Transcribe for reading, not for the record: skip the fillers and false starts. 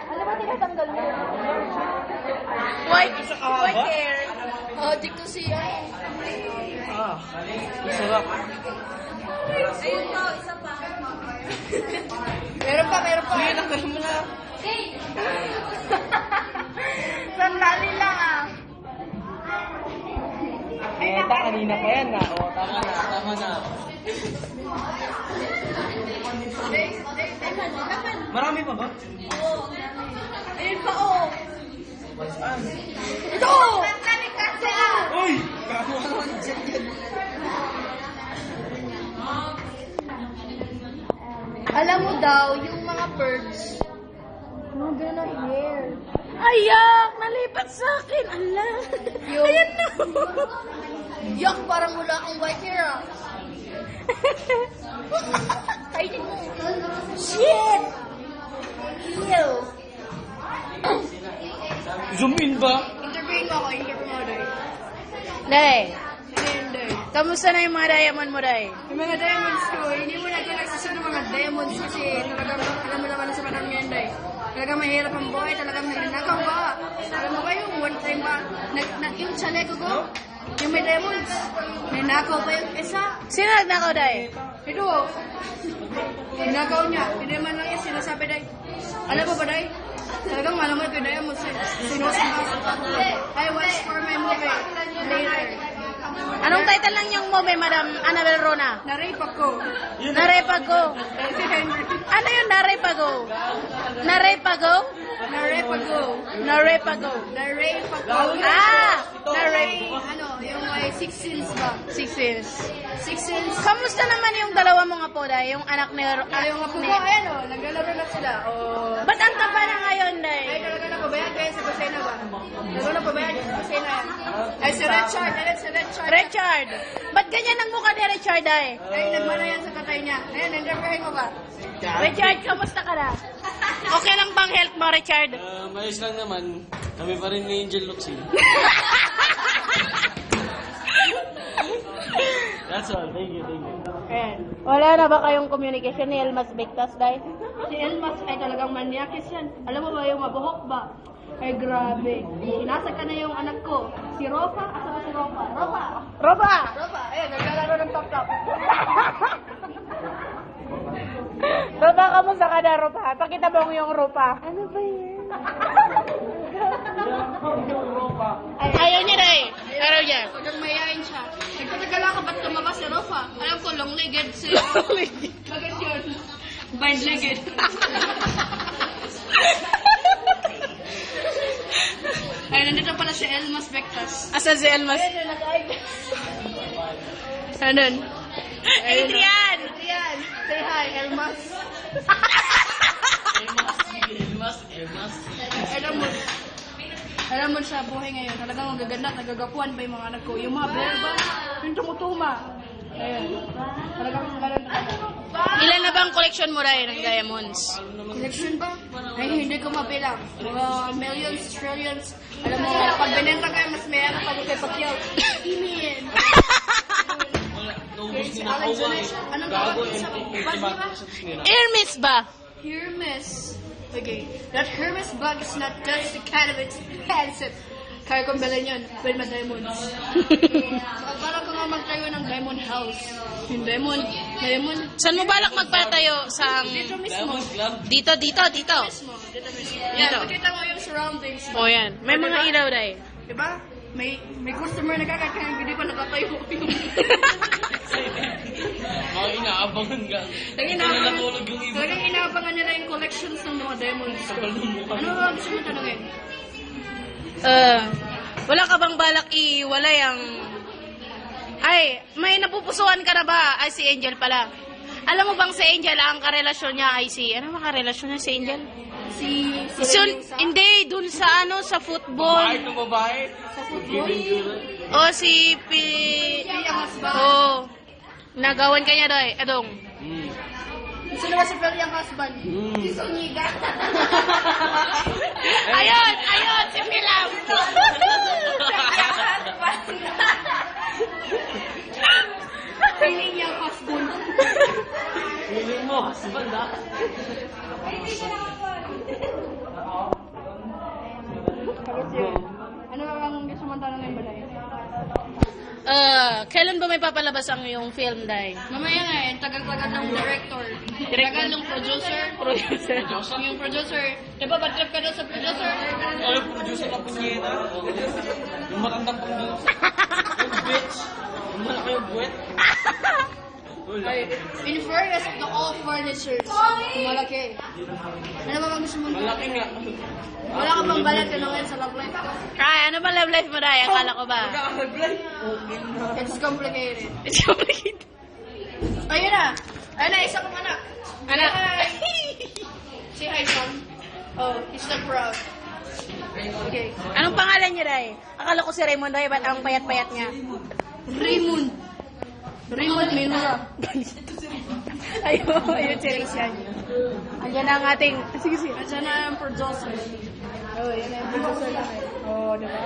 Ano ba tinatanggal mo? White hair. Oh, dito siya. Masarap. Ayun pa, isa pa. Meron pa. Sige, tanggal mo na. Sandali lang ah. Kanina pa yan na. O, tama na. Marami pa ba? Ayun pa oh. Saan? Ito! Sandali kasi ah. Uy! Alam mo daw, yung mga birds, mga ganun hair. Ayak! Nalipat sa akin! Ala! Yung, Ayan na! yak, parang wala kang white hair ah. Ay, shit! Ew! Zoom in ba? Interviewin mo ako, interview mo Day. Day, Hindi. kamusta na yung mga diamond mo, Day? Yung mga diamonds ko, hindi mo na ito nagsasunod ng mga diamonds kasi talagang, alam mo naman sa panahon ngayon, Day. Talagang mahirap ang buhay, talagang nagnakaw ba? Alam mo ba yung one time ba, yung chaleco ko, yung may diamonds, ninakaw pa yung isa. Sino nagnakaw, Day? Ito, ninakaw niya, hindi naman lang yung sinasabi, Day. Alam mo ba, Day? Talagang malaman ko diamonds, sinusunod. I watched for my movie later. Anong title lang yung movie, Madam Annabel Rona? Na-rape ako. Narepago. Si Henry. Ano yung narepago? Narepago? Na-rape ako. Narepago. Na-rape ako. Narape. Ano, yung may 6 scenes ba? 6 years. 6 scenes. Kamusta naman yung dalawa mong apo, Day? Yung anak ni... Yung apo ko, ayan o, naglalaro na sila. Oh. Ba't ang taba na ngayon, Ay, Day? talaga napabayaan kayo sa kusina ba? Talaga napabayaan sa kusina. Ay, si Richard. Ayun, si Richard. Richard! Ba't ganyan ang mukha ni Richard, Day? Ay, nagmana yan sa katay niya. Ayun, nag-interviewin mo ba? Richard, kamusta ka na? Okay lang bang health mo, Richard? Mayos lang naman. Kami pa rin ni Angel Luxi. That's all. Thank you. Ayan. Wala na ba kayong communication ni Elmas Victas, Day? Si Elmas ay talagang manyakis yan. Alam mo ba yung mabuhok ba? Ay grabe. Sinasa ka na yung anak ko. Si Ropa? Asa ba si Ropa? Ropa! Roba! Ropa! Ayun, naglalaro ng top-top. Roba, kamusta ka na, Roba? Pakita mo yung Ropa. Ano ba yan? Ayaw niya, Day. Ayaw niya. Pagkang mayayain siya. Nagtatagala ka ba't lumabas si Ropa? Alam ko, long-legged si... Bakit yun? Bind-legged. Ay, nandito pala si Elmas Victas. Asa si Elmas? Andun. Adrian! Ayan, say hi, Elmas. Alam mo sa buhay ngayon, talagang magaganda, nagagapuan pa yung mga anak ko. Yung mga bear ba? Yung tumutuma. Ayun. Talagang Ilan na bang collection mo, Day, ng diamonds? collection ba? Ay, hindi ko mabilang. Mga millions, trillions. Alam mo, pag binenta kayo, mas may ano pag kay Pacquiao. Imin! Si Alex Zonich. Anong tawag sa bag ba? Hermes ba? Hermes. Okay, that Hermes bag is not just the kind of expensive. Kaya kong bilhin yun with my diamonds. Para ko nga magtayo ng diamond house. Yung diamond. Saan mo balak magpatayo? Sa... Dito mismo. Dito. Mismo. Dito mismo. Yan, Dito. makita mo yung surroundings. O yan. May mga ilaw, Day. Diba? May customer na kakakain, hindi pa nakatayo. Mga inaabangan ka. Natulog yung iba. Talagang inaabangan nila yung collections ng mga diamonds ko. Ano ba gusto mo tanongin? Wala ka bang balak iwalay ang... Ay, may napupusuan ka na ba? Ay, si Angel pala. Alam mo bang si Angel, ang karelasyon niya ay si... Ano ba karelasyon niya si Angel? Si Hindi, dun sa ano, sa football. Babae to babae. Sa football. O si... Yung husband. O, nagawan ka niya, Day. Adong. Sino ba si Phil yung husband? Si Soniga. Ayun, si Pilam. Feeling yung husband. Feeling mo, husband ah. Ano ang gusto mong tanong ng balay? Kailan ba may papalabas ang yung film, Day? Mamaya nga eh, tagal-tagal ng director. Tagal ng producer. Yung producer. Di ba bad trip ka daw sa producer? Ano, producer na punyeta? Yung matandang producer. Yung bitch. Yung malaki yung buwet. In fairness of the all furnitures. Malaki. Ano ba bang gusto mong Malaki nga. Wala ka bang balat tanongin sa love life? Ay, ano ba love life mo, Day? Akala ko ba? It's complicated. It's complicated. Ayun na. Ayun na, isa pang anak. Anak. Hi. Say hi, son. Oh, he's not proud. Okay. Anong pangalan niya, Day? Akala ko si Raymond, Day. Ba't ang payat-payat niya? Raymond. Raymond Minura. Ayun, si Rizan. Andiyan na ang ating... Sige, sige. Andiyan na ang producer. Oh, yan na yung producer namin. Oh, diba?